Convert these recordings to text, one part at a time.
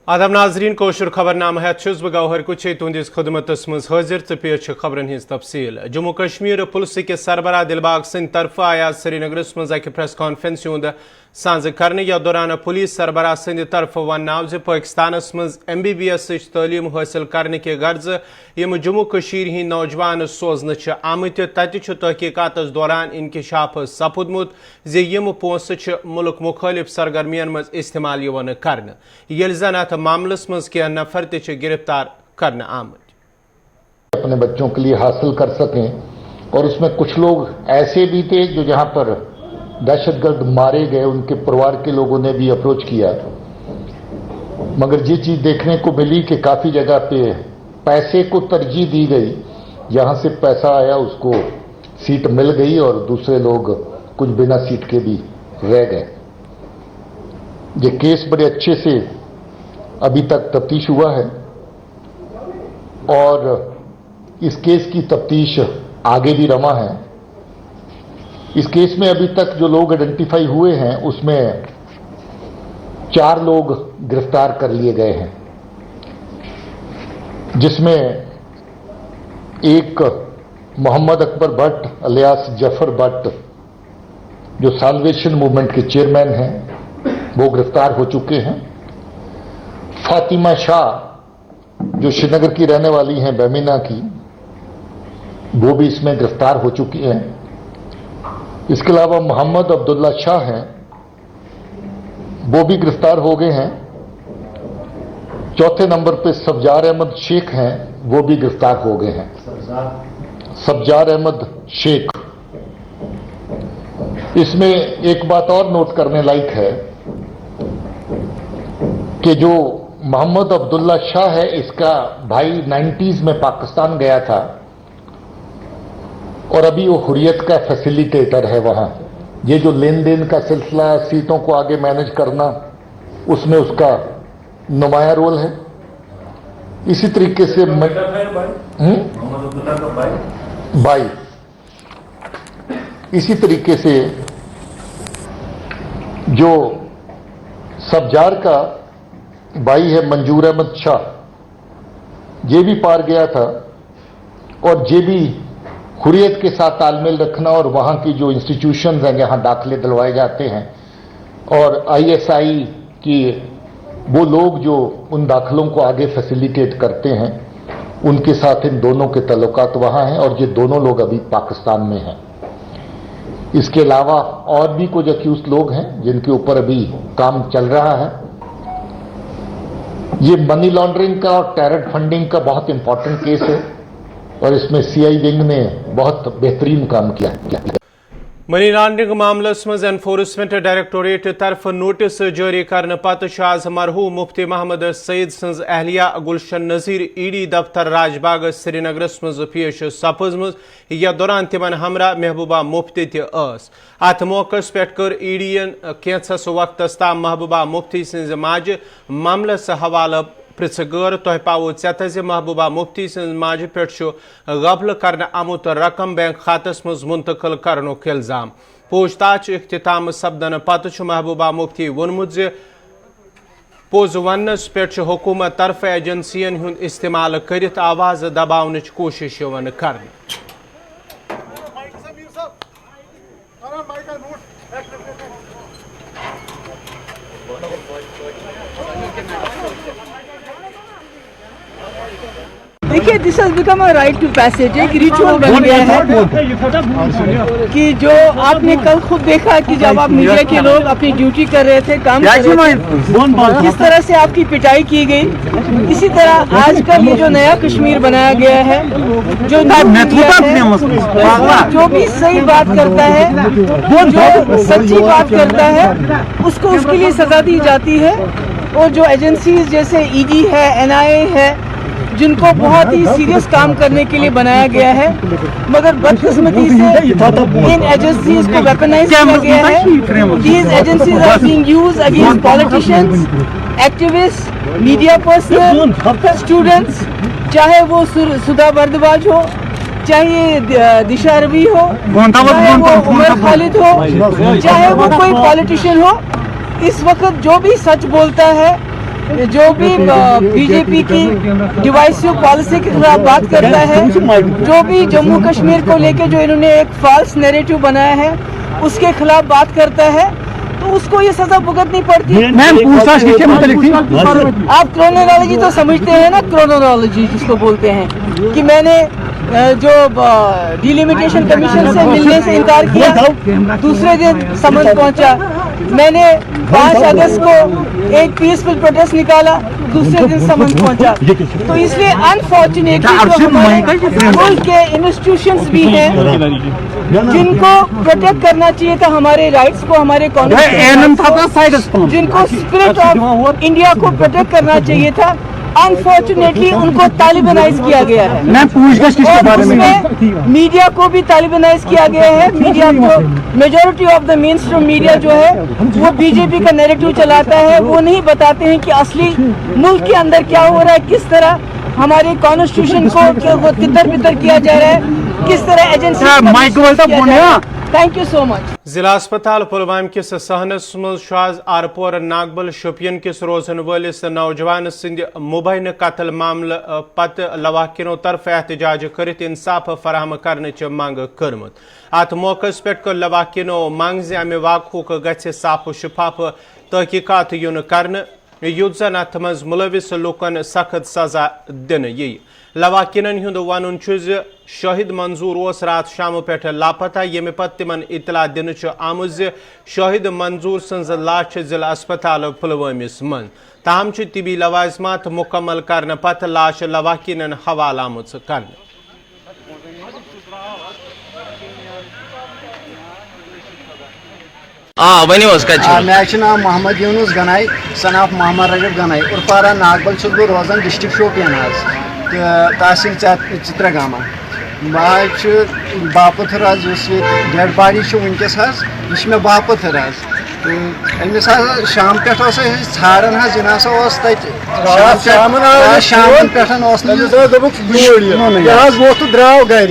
आदाब नाजरीन कोशर खबरनामा हेत गौहर कुछ तुंदिस खदमतस मज हाजिर तो पेश खबरन हिंज तफसील। जम्मू कश्मीर पुलिस के सरबराह दिलबाग सिंह तरफ आया श्रीनगरस मज अक प्रेस कॉन्फ्रेंस हुंद सांझ करने या दौरान पुलिस सरबराह सिंध तरफ वनाव ज पाकिस्तानस मज MBBS तालीम हासिल करने के गर्ज यम जम्मू कश्मीर हिंद नौजवान सोजन आमत तत तहकीकातस दौरान इंकशाफ सपुदमुत ज यम पोस मुल्क मुखालिफ सरगर्मियन मज इस्तेमाल कर जन अत मामलस मज के नफर त गिरफ्तार करने आमद अपने बच्चों के लिए हासिल कर सकें। और उसमें कुछ लोग ऐसे भी थे जो जहां पर दहशतगर्द मारे गए उनके परिवार के लोगों ने भी अप्रोच किया, मगर ये चीज देखने को मिली कि काफी जगह पे पैसे को तरजीह दी गई। जहां से पैसा आया उसको सीट मिल गई और दूसरे लोग कुछ बिना सीट के भी रह गए। ये केस बड़े अच्छे से अभी तक तफ्तीश हुआ है और इस केस की तफ्तीश आगे भी रवा है। इस केस में अभी तक जो लोग आइडेंटिफाई हुए हैं उसमें 4 लोग गिरफ्तार कर लिए गए हैं, जिसमें एक मोहम्मद अकबर भट्ट अलियास जफर भट्ट जो साल्वेशन मूवमेंट के चेयरमैन हैं वो गिरफ्तार हो चुके हैं। फातिमा शाह जो श्रीनगर की रहने वाली हैं बेमिना की, वो भी इसमें गिरफ्तार हो चुकी हैं। इसके अलावा मोहम्मद अब्दुल्ला शाह हैं, वो भी गिरफ्तार हो गए हैं। चौथे नंबर पे सब्जार अहमद शेख हैं, वो भी गिरफ्तार हो गए हैं। सब्जार अहमद शेख। इसमें एक बात और नोट करने लायक है कि जो मोहम्मद अब्दुल्ला शाह है, इसका भाई 90s में पाकिस्तान गया था और अभी वो हुर्रियत का फैसिलिटेटर है वहां। ये जो लेन देन का सिलसिला, सीटों को आगे मैनेज करना, उसमें उसका नुमाया रोल है। इसी तरीके से भाई इसी तरीके से जो सब्जार का भाई है मंजूर अहमद शाह, ये भी पार गया था और ये भी हुर्रियत के साथ तालमेल रखना और वहां की जो इंस्टीट्यूशंस हैं जहां दाखिले दिलवाए जाते हैं और ISI की वो लोग जो उन दाखिलों को आगे फैसिलिटेट करते हैं, उनके साथ इन दोनों के ताल्लुकात वहां हैं और ये दोनों लोग अभी पाकिस्तान में हैं। इसके अलावा और भी कुछ अक्यूज लोग हैं जिनके ऊपर अभी काम चल रहा है। ये मनी लॉन्ड्रिंग का और टेरर फंडिंग का बहुत इंपॉर्टेंट केस है और इसमें CI विंग ने बहुत बेहतरीन काम किया। मनी लॉन्ड्रिंग मामलस मज एनफोर्समेंट डायरेक्टोरेट तरफ नोटिस जारी करने पत आज मरहूम मुफ्ती मोहम्मद सईद सज अहलिया गुलशन नज़ीर ED दफ्तर राजबाग श्रीनगरस मज पेश सपजम या दौरान तिमन हमरा महबूबा मुफ्ती तस। अत मौकस पे कर ED कैंसस वक्तस ताम महबूबा मुफ्ती सज माज मामलस हवाला पृथगर तह पावो चेत महबूबा मुफ्ती सज माज पे गफल कर आमुत रकम बैंक खातस मज मुंतकिल करनुक इल्जाम। पूछताछ इख्तिताम सपदन पत महबूबा मुफ्ती वोनमुत पोज वनस पे हुकूमत तरफ एजेंसियन हुंद इस्तेमाल करित आवाज दबावनच कोशिश कर। देखिए, this has become a rite to passage, एक रिचुअल बन गया है कि जो आपने कल खुद देखा कि जब आप मीडिया के लोग अपनी ड्यूटी कर रहे थे, काम कर रहे थे, किस तरह से आपकी पिटाई की गई। इसी तरह आज का ये जो नया कश्मीर बनाया गया है, जो जो भी सही बात करता है, वो जो सच्ची बात करता है, उसको उसके लिए सजा दी जाती है। और जो एजेंसीज जैसे ED है, NIA है, जिनको बहुत ही सीरियस काम करने के लिए बनाया गया है, मगर बदकिस्मती से इन एजेंसीज को वेपनाइज किया गया है। These agencies are being used against politicians, activists, media personnel, students, चाहे वो सुधा बर्दवाज हो, चाहे दिशा रवि हो, चाहे वो उमर खालिद हो, चाहे वो कोई पॉलिटिशियन हो। इस वक्त जो भी सच बोलता है जो भी बीजेपी की डिवाइसिव पॉलिसी के खिलाफ बात करता है, जो भी जम्मू कश्मीर को लेके जो इन्होंने एक फॉल्स नैरेटिव बनाया है उसके खिलाफ बात करता है, तो उसको ये सजा भुगतनी पड़ती है। मैम पूछताछ किसके मुतालिक थी? आप क्रोनोलॉजी तो समझते हैं ना, क्रोनोलॉजी जिसको बोलते हैं, कि मैंने जो डिलिमिटेशन कमीशन से मिलने से इनकार किया, दूसरे दिन समझ पहुंचा। मैंने 5 अगस्त को एक पीसफुल प्रोटेस्ट निकाला, दूसरे दिन समझ पहुंचा। तो इसलिए अनफॉर्चुनेटली जो हमारे मुल्क के इंस्टीट्यूशंस भी हैं जिनको प्रोटेक्ट करना चाहिए था हमारे राइट्स को, हमारे कॉन्स्टिट्यूशन, जिनको स्पिरिट ऑफ इंडिया को प्रोटेक्ट करना चाहिए था, अनफॉर्चुनेटली उनको तालिबानाइज किया गया है। मैम पूछताछ किसके बारे में? मीडिया को भी तालिबानाइज किया गया है। मीडिया को, majority of the main stream media जो है वो बीजेपी का नैरेटिव चलाता है, वो नहीं बताते हैं कि असली मुल्क के अंदर क्या हो रहा है, किस तरह हमारे कॉन्स्टिट्यूशन को तितर बितर किया जा रहा है, किस तरह agency. Thank you so much. जिला अस्पताल पुलवाम किस सहनस मज आरपोर नागबल शोपियन किस रोजन वलिस नौजवान सिंध मुबैन कत्ल मामल पत लवाकिनो तरफ एहतजाज करित इंसाफ फराहम करने मांग कर्मत। अत मौके पे कर लवाकिनो मांग जे अमे वाक़ुक गछ साफ शफाफ तहकीकात युन करन युत जन अथ मज मुलविस लुकन सख्त सजा दिन यी। लवाकिनन हुंद वनुन शाहिद मंजूर ओस रात शाम पे लापता, येमे पत तिमन इतला दिन आमुज ज शाहिद मंजूर सन्ज लाश जिला अस्पताल पुलवामिस मन। ताहम तिबी लवाजमात मुकम्मल करने पत लाश लवाकिनन हवाल आमुज करने। मे नाम मोहम्मद यूनुस गनाई, सन ऑफ मोहम्मद रजब गनाई, उर्फारा नागबल बह रोजान डिस्ट्रिक्ट शोपियन तहसील चित्रगामा। बह बापथर डेड बॉडी वनकस यह मे बापथर अमिस शाम पे ारान यह शाम पे द्राव गर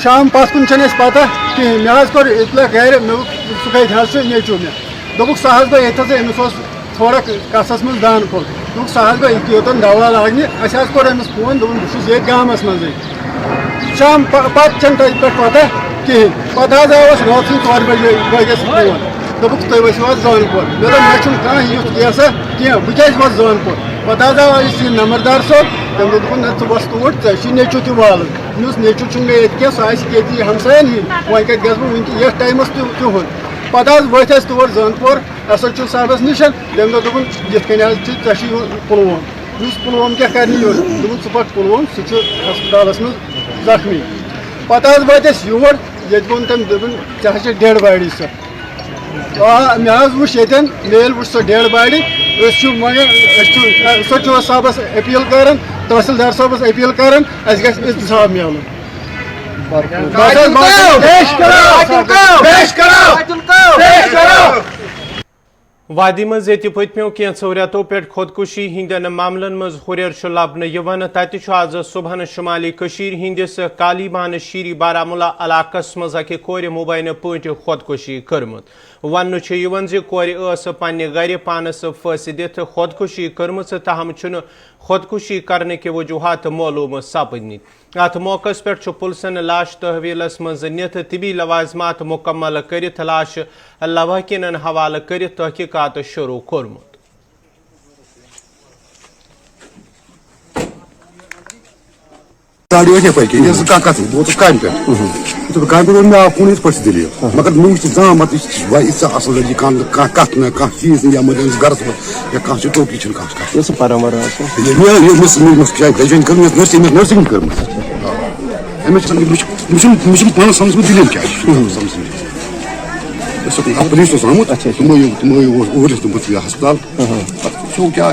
शाम पत कुन पता कहें मे कोर इतला गर सह नेचु मे दोक सह गो अमिस थोड़ा कसस मज दान खोल दोक सह गो योतन दवा लागे कोर अमिस फोन बहुत ये गामस मज शाम पत पे पता कहें पत आस रात 4 बजे बगस फोन दोक तुम वो जानपुर मे दोप मे युथ केसा कह बह क्या वस जानपुर पत आव नंबरदार सोब तम दोप वस तोर नेचु तह वाल मे नेचु मे ये सह हमसायन वो कत गस ये टाइमस तुहद पत वत तोर जानपुर एस एच ओ साहबस निश तम दोपन ये पुलवाम पुलवाम क्या कर दोपन सह पक पुलवाम सह हस्पताल मज जख्मी पत वत योर ये वोन तम दोपन डेड बॉडी सह मे वुन मेल वो सह dead body S H O साहबस अपील कर तहसीलदार साहबस अपील कर इंसाफ मिल वादी मज ये पत्मो कैंसो रेतो पे खुदकुशी हिंदन मामलन मज हुरियर लबन यवन तत आज सुबह शुमाली कशीर हिंदिस कालीबान शीरी बारामुला इलाकस मज अक कोर मुबैन पट खुदकुशी कर्मत। वन कोर पन्ने गर पानस फंस दिथ खुदकुशी कर्मच, ताहम खुदकुशी करने के वजूहत मालूम सपदन। अत मौके पे पुलिसन लाश तहवीलस मज निथ तिबी लवाजमात मुकम्मल कर लाश लवाकिनन हवाल कर तहकीकात शुरू कोरमुत। काम पे मे आव कून दल मगर मे जान मत असल लड़की कत न चीज गरस मज या टोकी ग्रेजुएशन कर नर्सिंग कर पान समझ में दिल क्या पुलिस आमुत तमो हस्पताल क्या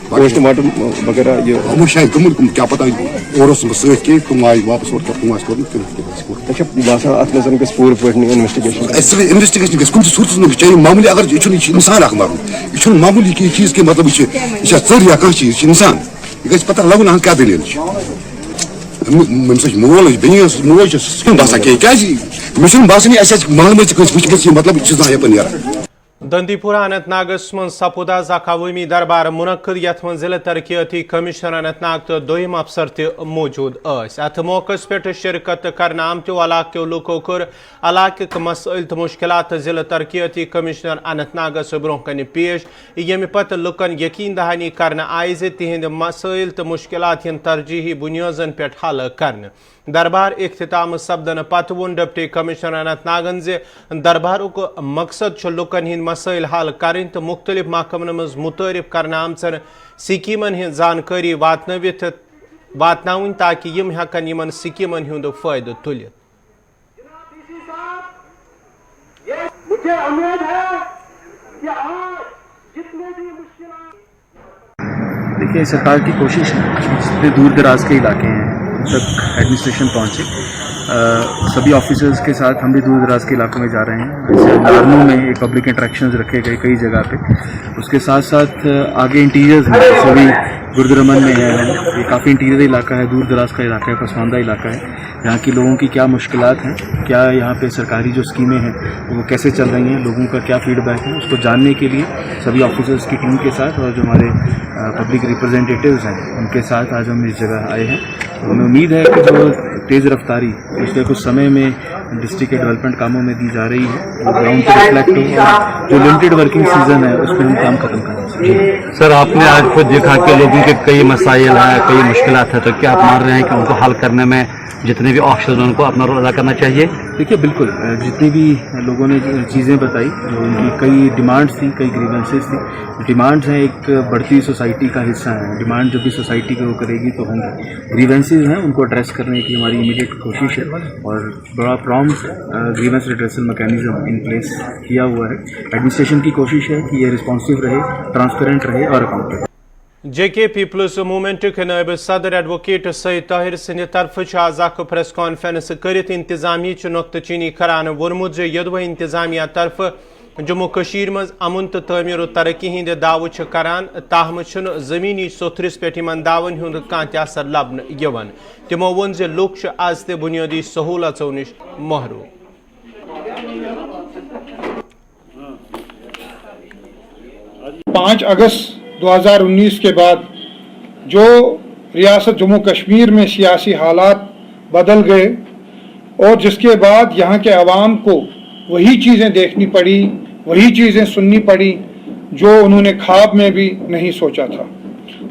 पोस्टमार्टम वगैरह ये शायद गमुत क्या पता और सह तुम आए वापस और तुम पूरे पे इन्वेस्टिगेशन कुछ सूरत बिचार मामूली अगर यह इंसान मरुन यह मामूली चीज के मतलब यह चर या कह चीज इंसान यह पता लगन क्या दलील मोल मोल बसान क्या मे बसान महल मतलब دندی پورہ اننت ناگس من سپود عوامی دربار منعقد یت من ضلع ترقیاتی کمشنر اننت ناگ تو دویم افسر تہ موجود ات موقع پہ شرکت کرنے آمتو علاقہ لوکو کر علاقہ مسائل تو مشکلات ضلع ترقیاتی کمشنر اننت ناگس برہ کن پیش یم پتہ لکن یقین دہانی کرنے آئی تہند مسائل تو مشکلات ترجیحی بنیادن پہ حل کرنے دربار اختتام سپدن پتہ ون ڈپٹی کمشنر اننت ناگن دربارک مقصد لکن ہند مسائل حل کریں تو مختلف محکمن مز متعارف کرنے آمچن سکیمن ہند زانکاری واتن تاکہ یم ہیکن یمن سکیمن ہند فائدہ تلت. مجھے امید ہے کہ آج جتنے بھی دیکھیے سرکار کی کوشش ہے جتنے دور دراز کے علاقے ہیں ان تک ایڈمنسٹریشن پہنچے. سبھی آفیسرز کے ساتھ ہم بھی دور دراز کے علاقوں میں جا رہے ہیں. جیسے نارنو میں ایک پبلک انٹریکشنز رکھے گئے کئی جگہ پہ. اس کے ساتھ ساتھ آگے انٹیریئرز ہیں جیسے بھی گردرمن میں ہے. یہ کافی انٹیریئر علاقہ ہے, دور دراز کا علاقہ ہے, پسماندہ علاقہ ہے. یہاں کے لوگوں کی کیا مشکلات ہیں, کیا یہاں پہ سرکاری جو اسکیمیں ہیں وہ کیسے چل رہی ہیں, لوگوں کا کیا فیڈ بیک ہے, اس کو جاننے کے لیے سبھی آفیسرز کی ٹیم کے ساتھ اور جو ہمارے پبلک ریپرزینٹیٹیوز ہیں ان کے ساتھ آج ہم اس جگہ آئے ہیں. ہمیں امید ہے کہ جو تیز رفتاری پچھلے کچھ سمے میں ڈسٹرکٹ کے ڈیولپمنٹ کاموں میں دی جا رہی ہے وہ گراؤنڈ پہ ریفلیکٹ ہو, اور جو لمیٹڈ ورکنگ سیزن ہے اس پہ ہم کام ختم کرنا چاہیے. سر آپ نے آج خود دیکھا کہ لوگوں کے کئی مسائل ہیں, کئی مشکلات ہیں, تو کیا آپ مان رہے ہیں کہ ان کو حل کرنے میں جتنے بھی آفیسرز ہیں ان کو اپنا رول ادا کرنا چاہیے؟ دیکھیے بالکل, جتنی بھی لوگوں نے چیزیں بتائی, ان کی کئی ڈیمانڈس تھیں, کئی گریونسز تھیں. ڈیمانڈز ہیں ایک بڑھتی سوسائٹی کا حصہ ہیں. ڈیمانڈ جو بھی سوسائٹی کو کرے گی تو ہوں گے. گریونسز ہیں ان کو ایڈریس کرنے کی ہماری امیڈیٹ کوشش ہے اور بڑا prompt grievance redressal mechanism in place کیا ہوا ہے. ایڈمنسٹریشن کی کوشش ہے کہ یہ رسپانسو رہے, ٹرانسپیرنٹ رہے اور اکاؤنٹیبل. جے کے پیپلز موومنٹ کے نائب صدر ایڈوکیٹ سید طاہر سند طرف آز اخ پریس کانفرنس کرت انتظامیہ نقطہ چینی کران وونمت یدوہ انتظامیہ طرف جموں کشیر مز امن تو تعمیر و ترقی ہند دعوے کران, تاہم زمینی سوتھرس پہ ان دعون ہند کھانا اثر لبنہ. تمو وون لوک آز تہ بنیادی سہولتوں نش محروم. 5 اگست 2019 کے بعد جو ریاست جموں کشمیر میں سیاسی حالات بدل گئے اور جس کے بعد یہاں کے عوام کو وہی چیزیں دیکھنی پڑی, وہی چیزیں سننی پڑی جو انہوں نے خواب میں بھی نہیں سوچا تھا.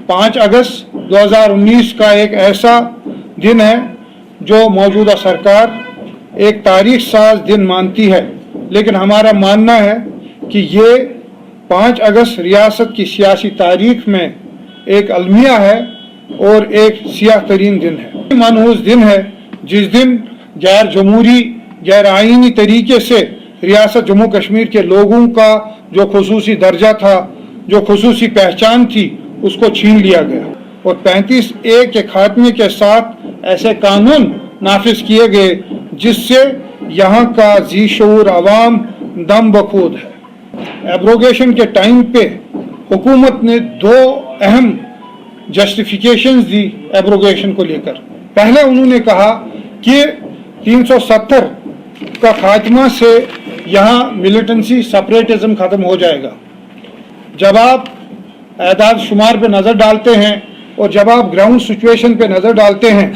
5 اگست 2019 کا ایک ایسا دن ہے جو موجودہ سرکار ایک تاریخ ساز دن مانتی ہے, لیکن ہمارا ماننا ہے کہ یہ 5 اگست ریاست کی سیاسی تاریخ میں ایک المیہ ہے اور ایک سیاہ ترین دن ہے. منحوس دن ہے جس دن غیر جمہوری, غیر آئینی طریقے سے ریاست جموں کشمیر کے لوگوں کا جو خصوصی درجہ تھا, جو خصوصی پہچان تھی, اس کو چھین لیا گیا اور 35A کے خاتمے کے ساتھ ایسے قانون نافذ کیے گئے جس سے یہاں کا ذی شعور عوام دم بخود ہے. ایبروگیشن کے ٹائم پہ حکومت نے 2 اہم جسٹیفیکیشنز دی ایبروگیشن کو لے کر. پہلے انہوں نے کہا کہ 370 کا خاتمہ سے یہاں ملیٹنسی سپریٹزم ختم ہو جائے گا. جب آپ اعداد شمار پہ نظر ڈالتے ہیں اور جب آپ گراؤنڈ سچویشن پہ نظر ڈالتے ہیں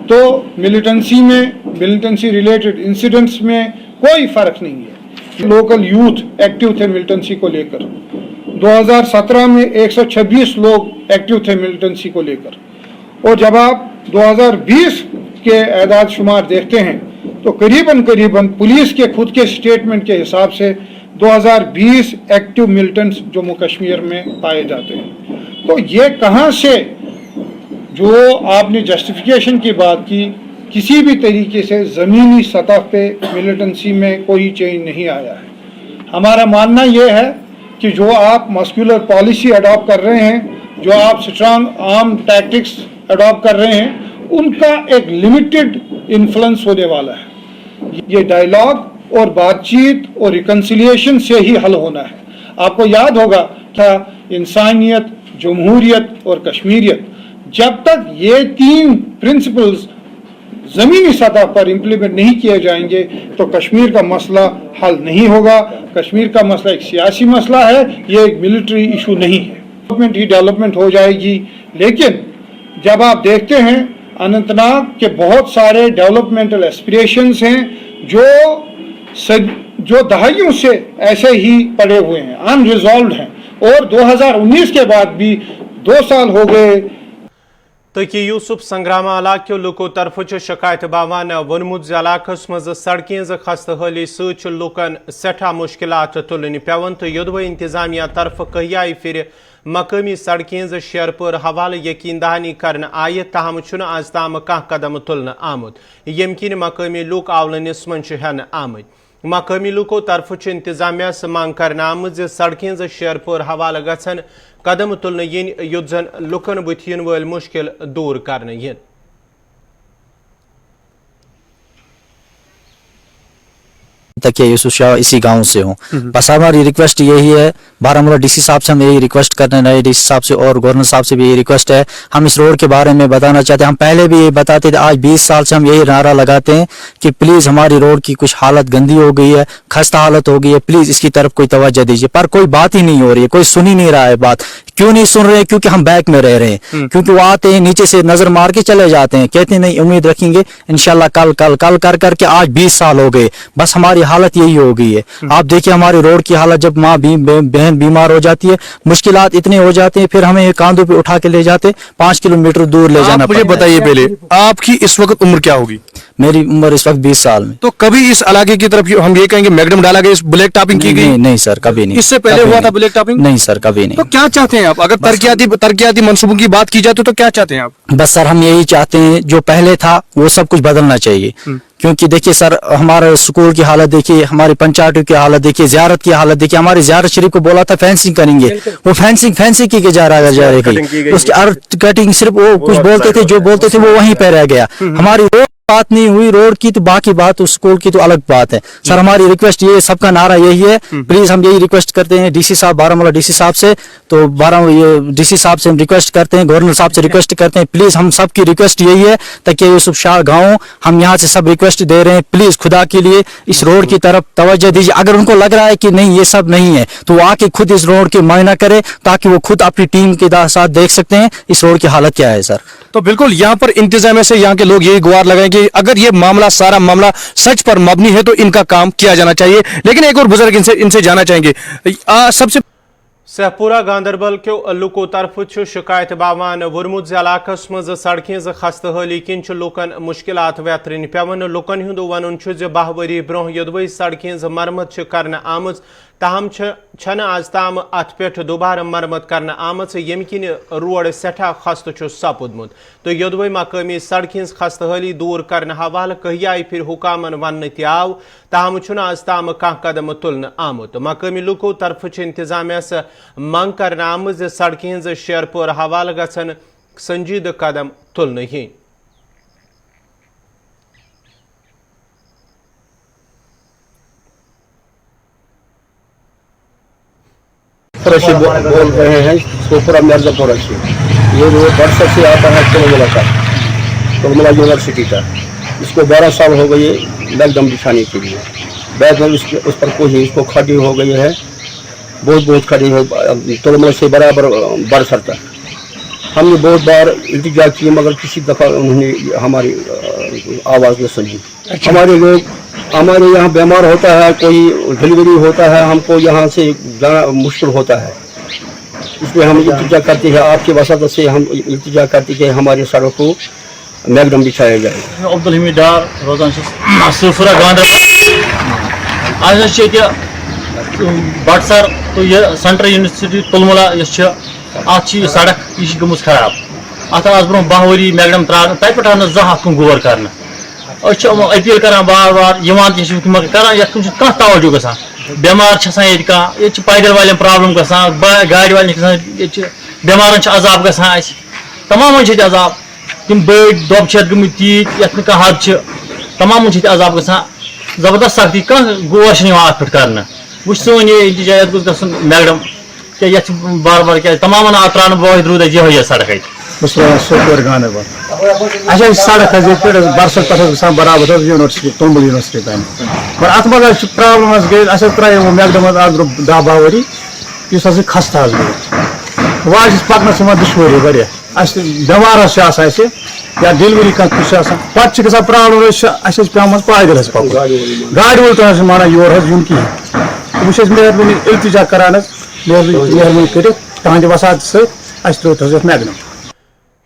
تو ملیٹنسی ریلیٹڈ انسیڈنٹس میں کوئی فرق نہیں ہے. لوکل یوتھ ایکٹیو تھے ملیٹنسی کو لے کر. 2017 میں 126 لوگ ایکٹیو تھے ملیٹنسی کو لے کر, اور جب آپ 2020 کے اعداد شمار دیکھتے ہیں تو قریباً پولیس کے خود کے سٹیٹمنٹ کے حساب سے 2020 ایکٹیو ملیٹنٹس جموں کشمیر میں پائے جاتے ہیں. تو یہ کہاں سے جو آپ نے جسٹیفیکیشن کی بات کی, کسی بھی طریقے سے زمینی سطح پہ ملیٹنسی میں کوئی چینج نہیں آیا ہے. ہمارا ماننا یہ ہے کہ جو آپ مسکولر پالیسی اڈاپٹ کر رہے ہیں, جو آپ اسٹرانگ آرم ٹیکٹکس اڈاپٹ کر رہے ہیں, ان کا ایک لمیٹڈ انفلوئنس ہونے والا ہے. یہ ڈائیلاگ اور بات چیت اور ریکنسیلیشن سے ہی حل ہونا ہے. آپ کو یاد ہوگا کہ انسانیت, جمہوریت اور کشمیریت, جب تک یہ 3 پرنسپلز ज़मीनी सतह पर इम्प्लीमेंट नहीं किए जाएंगे तो कश्मीर का मसला हल नहीं होगा। कश्मीर का मसला एक सियासी मसला है, ये एक मिलिट्री इशू नहीं है। डेवलपमेंट ही डेवलपमेंट हो जाएगी, लेकिन जब आप देखते हैं अनंतनाग के बहुत सारे डेवलपमेंटल एस्पिरेशंस हैं जो दहाइयों से ऐसे ही पड़े हुए हैं, अनरिजॉल्व्ड हैं, और 2019 के बाद भी 2 साल हो गए। तकी यूसुफ संग्राम इलाको लुको तरफ शिकायत बावान वोनमुत इलाकस मज सड़कें खस्तहाली सूकन सठा मुश्किलात तुलन पेवन तो योदवे इंतजामिया तरफ कहियाई फिर मकामी सड़कें शेरपुर हवाले यकीन दहानी करन आय तहम आज ताम कह कदम तुलन आमुत यम किन मकामी लूक आवलनिस मन हेन आमद। मकामी लूको तरफ इंतजामिया मांग कर आमज सड़कें शेरपुर हवाले गन कदम तुलन yin युद्ध जन लुकन बुथ yin वल मुश्किल दूर करने yin। तक यूसुफ शाह इसी गांव से हूँ। बस हमारी रिक्वेस्ट यही है, बारामूला डीसी साहब से हम यही रिक्वेस्ट करने रहे, डीसी साहब से और गवर्नर साहब से भी यही रिक्वेस्ट है। हम इस रोड के बारे में बताना चाहते हैं, हम पहले भी ये बताते थे, आज 20 साल से हम यही नारा लगाते हैं कि प्लीज हमारी रोड की कुछ हालत गंदी हो गई है, खस्ता हालत हो गई है, प्लीज इसकी तरफ कोई तवज्जो दीजिए। पर कोई बात ही नहीं हो रही है, कोई सुन ही नहीं रहा है बात। क्यों नहीं सुन रहे हैं? क्योंकि हम बैक में रह रहे हैं, क्योंकि वो आते हैं नीचे से नजर मार के चले जाते हैं, कहते हैं नहीं उम्मीद रखेंगे इंशाल्लाह कल कल कल कर करके आज 20 साल हो गए। बस हमारी हालत यही हो गई है। आप देखिए हमारी रोड की हालत, जब माँ बहन बीमार हो जाती है, मुश्किलात इतने हो जाते हैं, फिर हमें कांधों पे उठा के ले जाते 5 किलोमीटर दूर ले जाना। मुझे बताइए पहले, आपकी इस वक्त उम्र क्या होगी? मेरी उम्र इस वक्त 20 साल में। तो कभी इस इलाके की तरफ हम ये कहेंगे मैगडम डाला गया, इस ब्लैक टॉपिंग की गई? नहीं सर, कभी नहीं। इससे पहले हुआ था ब्लैक टॉपिंग? नहीं सर, कभी नहीं। तो क्या चाहते हैं आप? अगर तरक्याती मंसूबों की बात की जाए तो क्या चाहते हैं आप? बस सर हम यही चाहते हैं, जो पहले था वो सब कुछ बदलना चाहिए। क्योंकि देखिए सर, हमारे स्कूल की हालत देखिए, हमारी पंचायतों की हालत देखिए, ज़ियारत की हालत देखिए। हमारे ज़ियारत शरीफ को बोला था फेंसिंग करेंगे, वो फेंसिंग की जा रही, उसकी अर्थ कटिंग सिर्फ वो कुछ बोलते थे, जो बोलते थे वो वहीं पे रह गया। हमारी रोड बात नहीं हुई रोड की, तो बाकी बात उस स्कूल की तो अलग बात है। सर हमारी रिक्वेस्ट ये, सबका नारा यही है, प्लीज हम यही रिक्वेस्ट करते हैं डीसी साहब, बारामूला डीसी साहब से, तो डीसी साहब से हम रिक्वेस्ट करते हैं, गवर्नर साहब से रिक्वेस्ट करते हैं, प्लीज हम सबकी रिक्वेस्ट यही है, ताकि यूसुफ शाह गाँव हम यहाँ से सब रिक्वेस्ट दे रहे हैं, प्लीज खुदा के लिए इस रोड की तरफ तवज्जो दीजिए। अगर उनको लग रहा है कि नहीं ये सब नहीं है, तो वो आके खुद इस रोड की मुआयना करे, ताकि वो खुद अपनी टीम के साथ देख सकते हैं इस रोड की हालत क्या है। सर तो बिल्कुल यहाँ पर इंतजामिया से यहाँ के लोग यही गुहार लगाएंगे, अगर ये सारा मामला सच पर मबनी है तो इनका काम किया जाना चाहिए। लेकिन एक और बुजुर्ग इनसे जाना चाहेंगे, सबसे सहपुरा गांधरबल के लुको तरफ शिकायत बावान वुरमुज इलाकस मज सड़कें खस्तहाली किन लुकन मुश्किलात वेतरन पेवन। लुकन हुंद वन 10 वरी ब्रोह योदवे सड़कें मरम्मत कर आमज, ताहम छन आज ताम अत पे दोबारा मरम्मत कर आमज, यम किन रोड सठा खस्त सपुदमुत। तो योदवे मकामी सड़कें खस्तहाली दूर कर हवाले कहियाई फिर हुकामन वन आव, ताहम आज ताम कह कदम तुलन आमुत। मकामी लुको तरफ इंतजामिया मांग कर आमज सड़कें शेरपुर हवाले गन संजीद कदम तुलन ही। बोल रहे हैं सोपुरा मिर्जापुर से, ये रोड वर्षा से आता है तुलमुला का, तुलमुला यूनिवर्सिटी का। इसको 12 साल हो गए मैगडम बिछाने के लिए, बैग में उस पर कोई इसको खड़ी हो गई है, बहुत खड़ी है, तुलमुला से बराबर बरसता। हमने बहुत बार इल्तिजा की, मगर किसी दफ़ा उन्होंने हमारी आवाज़ में सुनी। हमारे लोग, हमारे यहाँ बीमार होता है, कोई डिलीवरी होता है, हमको यहाँ से जाना मुश्किल होता है, इसलिए हम इल्तिजा करते हैं, आपकी वसात से हम इल्तिजा करते हैं हमारे सड़क को मैगडम बिछाया जाए। अब्दुल हमीद डार रोजान सहपुरा गांधरबल आज बटसर तो ये सेंट्रल यूनिवर्सिटी तुलमुला अत सड़क यह गम खराब, अत आज ब्रो 10 वरी मैगडम त्रान, तत पे आव जहां कन गौर कर अपील कर बार बार कर कह तवज्जो ग बेमार ये पैदल वाले प्रॉब्लम गाड़ी वाले बेमारन अजाब ग तमाम अजाब, तम बड़ दब गमत तीत ये हद तमाम अजाब ग जबरदस्त सख्ती, कह गौर अत पे कर वो सन ये इल्तिजा मैगडम क्या बार बार क्या तमाम त्रान वाहिद रूद ये सड़क। بس سوپور گاندربل اچھا سڑک پہ برسٹ پہ برابر یونیورسٹی تومل یونیورسٹی تین مگر ات مز پرابلم گئی اچھا ترائے وہ میکڈمس آز برو 10-12 ؤری اس خستہ گئی واجس پکنس دشواری واریاہ بیمارس یا ڈیلوری پتہ گا پرابلم اہس پیمت پیدل پکن گاڑی وول تہ مانان یور یون کہین بہت مہربانی التجا کران مہربانی کر تہذ وسات ست تروت میکڈم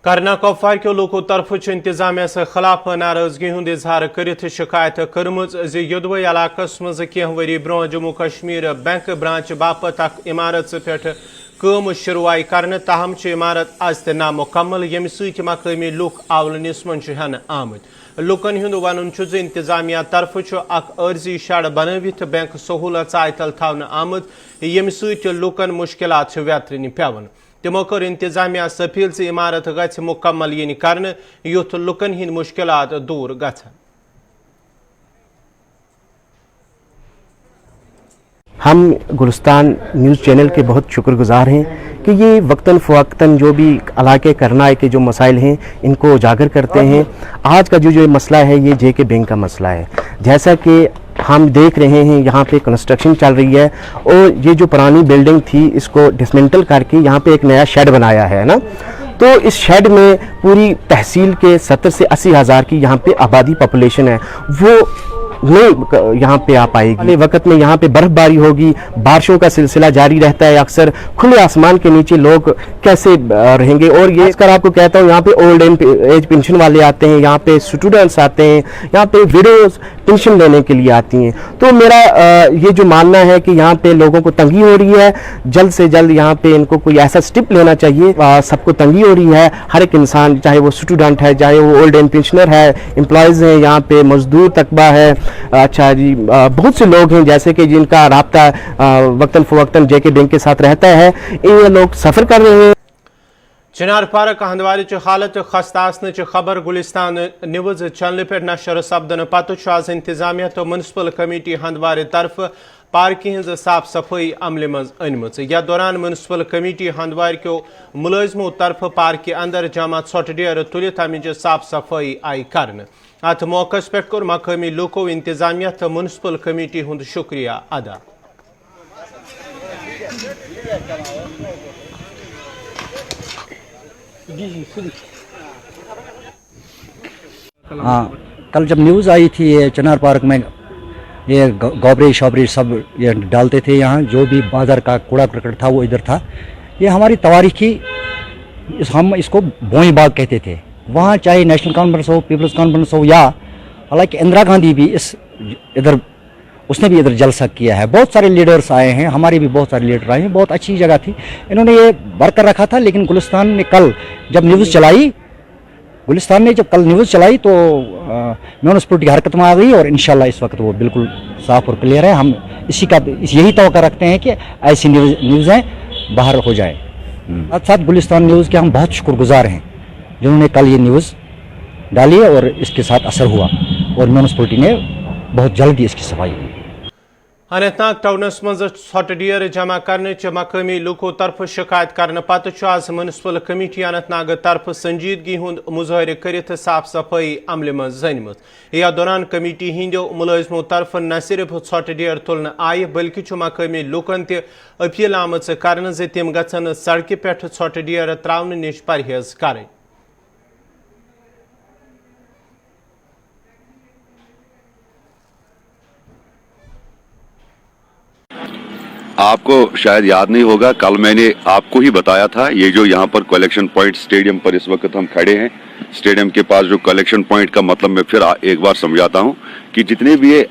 کرنا کپوار کے لوکو طرف انتظامیہ سے خلاف ناراضگی ہند اظہار کرت شکایت کرمز یدوی علاقہ مز کی وری برو جموں کشمیر بینک برانچ باپت اخ عمارت پہ کم شروع کرنے تاہم عمارت آز تہ نامکمل یم ست مقامی لوک آولنس من ہن آمت لوکن ہند ون انتظامیہ طرف اخ عرضی شڑ بنوت بینک سہولت عائتل تھونہ آمت یم ست لوکن مشکلات ویترن پیون تمو کر انتظامیہ اپیل سے عمارت گھ مکمل ین کرنے یوت لوکن ہند مشکلات دور گھن ہم گلستان نیوز چینل کے بہت شکر گزار ہیں کہ یہ وقتاً فوقتاً جو بھی علاقے کرنائی کے جو مسائل ہیں ان کو اجاگر کرتے ہیں. آج کا جو مسئلہ ہے یہ جے کے بینک کا مسئلہ ہے. جیسا کہ ہم دیکھ رہے ہیں یہاں پہ کنسٹرکشن چل رہی ہے اور یہ جو پرانی بلڈنگ تھی اس کو ڈسمنٹل کر کے یہاں پہ ایک نیا شیڈ بنایا ہے نا. تو اس شیڈ میں پوری تحصیل کے 70 سے 80 ہزار کی یہاں پہ آبادی پاپولیشن ہے, وہ نہیں یہاں پہ آ پائے گی. وقت میں یہاں پہ برف باری ہوگی, بارشوں کا سلسلہ جاری رہتا ہے, اکثر کھلے آسمان کے نیچے لوگ کیسے رہیں گے. اور یہ اس کر آپ کو کہتا ہوں یہاں پہ اولڈ ایج پینشن والے آتے ہیں, یہاں پہ اسٹوڈنٹس آتے ہیں, یہاں پہ ویڈوز پینشن لینے کے لیے آتی ہیں. تو میرا یہ جو ماننا ہے کہ یہاں پہ لوگوں کو تنگی ہو رہی ہے, جلد سے جلد یہاں پہ ان کو کوئی ایسا سٹیپ لینا چاہیے. سب کو تنگی ہو رہی ہے, ہر ایک انسان, چاہے وہ اسٹوڈنٹ ہے, چاہے وہ اولڈ ایج پینشنر ہے, امپلائیز ہیں, یہاں پہ مزدور تقبہ ہے. اچھا جی, بہت سے لوگ ہیں جیسے کہ جن کا رابطہ وقتاً فوقتاً جے کے بینک کے ساتھ رہتا ہے, یہ لوگ سفر کر رہے ہیں. چنار پارک ہندوار حالت خستہ آسن خبر گلستان نیوز چینل پہ نشر سپدن پتہ آز انتظامیہ تو میونسپل کمیٹی ہندوار طرف پارکہ ہز صاف صفائی عمل مز انمت. یا دوران میونسپل کمیٹی ہندوار کیو ملازموں طرف پارکہ اندر جمع ژھۄٹہٕ ڈیر تلت امچ صاف صفائی آئی کرنے. ات موقع پہ کور مقامی لوکو انتظامیہ تو میونسپل کمیٹی ہند شکریہ ادا. ہاں, کل جب نیوز آئی تھی یہ چنار پارک میں یہ گوبری شوبری سب یہ ڈالتے تھے, یہاں جو بھی بازار کا کوڑا کرکٹ تھا وہ ادھر تھا. یہ ہماری تواریخی, ہم اس کو بوئیں باغ کہتے تھے. وہاں چاہے نیشنل کانفرنس ہو, پیپلز کانفرنس ہو, یا حالانکہ اندرا گاندھی بھی اس نے بھی ادھر جلسہ کیا ہے. بہت سارے لیڈرز آئے ہیں, ہمارے بھی بہت سارے لیڈر آئے ہیں. بہت اچھی جگہ تھی, انہوں نے یہ برقرار رکھا تھا. لیکن گلستان نے کل جب نیوز چلائی تو میونسپلٹی حرکت میں آ گئی, اور انشاءاللہ اس وقت وہ بالکل صاف اور کلیئر ہے. ہم یہی توقع رکھتے ہیں کہ ایسی نیوزیں باہر ہو جائیں. ساتھ ساتھ گلستان نیوز کے ہم بہت شکر گزار ہیں جنہوں نے کل یہ نیوز ڈالی اور اس کے ساتھ اثر ہوا, اور میونسپلٹی نے بہت جلدی اس کی صفائی کی. اننت ناگ ٹاؤنس مز ژھۄٹہٕ ڈیر جمع کرنے مقامی لوکو طرف شکایت کرنے پتہ آز میونسپل کمیٹی اننت ناگ طرف سنجیدگی ہند مظاہرہ کرت صاف صفائی عمل مز زنمت. یا دوران کمیٹی ہندو ملازموں طرف نہ صرف ژھۄٹہٕ ڈیر تلنے آئی بلکہ مقامی لوکن تہ اپیل آمت کرنے ز تم گژھن سڑکہ پہ ژھۄٹہٕ ڈیر تراؤنہ نش پرہیز کریں. آپ کو شاید یاد نہیں ہوگا, کل میں نے آپ کو ہی بتایا تھا یہ جو یہاں پر کلیکشن پوائنٹ اسٹیڈیم پر اس وقت ہم کھڑے ہیں, اسٹیڈیم کے پاس جو کلیکشن پوائنٹ کا مطلب میں پھر ایک بار سمجھاتا ہوں کہ جتنے بھی یہ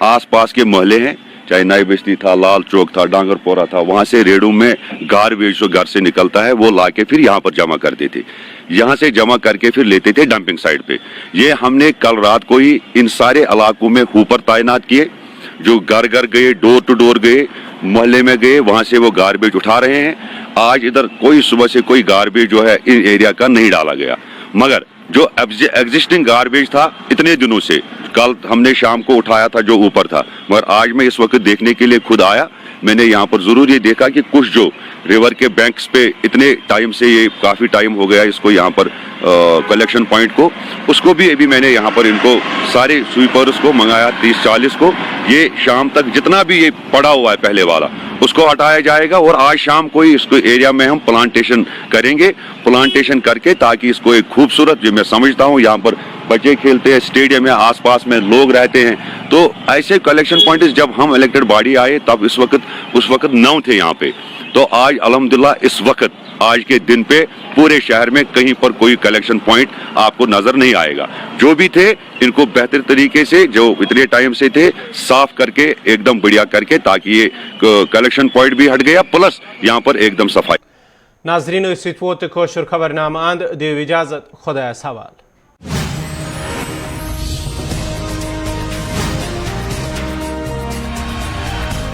آس پاس کے محلے ہیں, چاہے نئی بستی تھا, لال چوک تھا, ڈانگر پورا تھا, وہاں سے ریڈو میں گاربیج جو گھر سے نکلتا ہے وہ لا کے پھر یہاں پر جمع کرتے تھے. یہاں سے جمع کر کے پھر لیتے تھے ڈمپنگ سائٹ پہ. یہ ہم نے کل رات کو ہی ان سارے علاقوں میں ہوپر تعینات کیے, جو گھر گھر گئے, ڈور ٹو ڈور گئے, محلے میں گئے, وہاں سے وہ گاربیج اٹھا رہے ہیں. آج ادھر کوئی صبح سے کوئی گاربیج جو ہے ان ایریا کا نہیں ڈالا گیا, مگر جو ایگزسٹنگ گاربیج تھا اتنے دنوں سے, کل ہم نے شام کو اٹھایا تھا جو اوپر تھا, مگر آج میں اس وقت دیکھنے کے لیے خود آیا मैंने यहाँ पर ज़रूर ये देखा कि कुछ जो रिवर के बैंक्स पे इतने टाइम से ये काफ़ी टाइम हो गया इसको यहाँ पर कलेक्शन पॉइंट को, उसको भी अभी मैंने यहाँ पर इनको सारे स्वीपर्स को मंगाया 30-40 को, ये शाम तक जितना भी ये पड़ा हुआ है पहले वाला उसको हटाया जाएगा और आज शाम को ही इसको एरिया में हम प्लांटेशन करेंगे, प्लांटेशन करके ताकि इसको एक खूबसूरत, जो मैं समझता हूँ यहाँ पर बच्चे खेलते हैं, स्टेडियम है, आसपास में लोग रहते हैं, तो ऐसे कलेक्शन पॉइंट जब हम इलेक्टेड बॉडी आए तब उस वक्त 9 थे यहाँ पे, तो आज अल्हम्दुलिल्लाह इस वक्त आज के दिन पे पूरे शहर में कहीं पर कोई कलेक्शन पॉइंट आपको नजर नहीं आएगा। जो भी थे इनको बेहतर तरीके से, जो इतने टाइम से थे, साफ करके एकदम बढ़िया करके, ताकि ये कलेक्शन पॉइंट भी हट गया प्लस यहाँ पर एकदम सफाई। नाजरीन, इस वोत कोशर खबरनामा अंद दिव इजाजत, खुदा सवाल।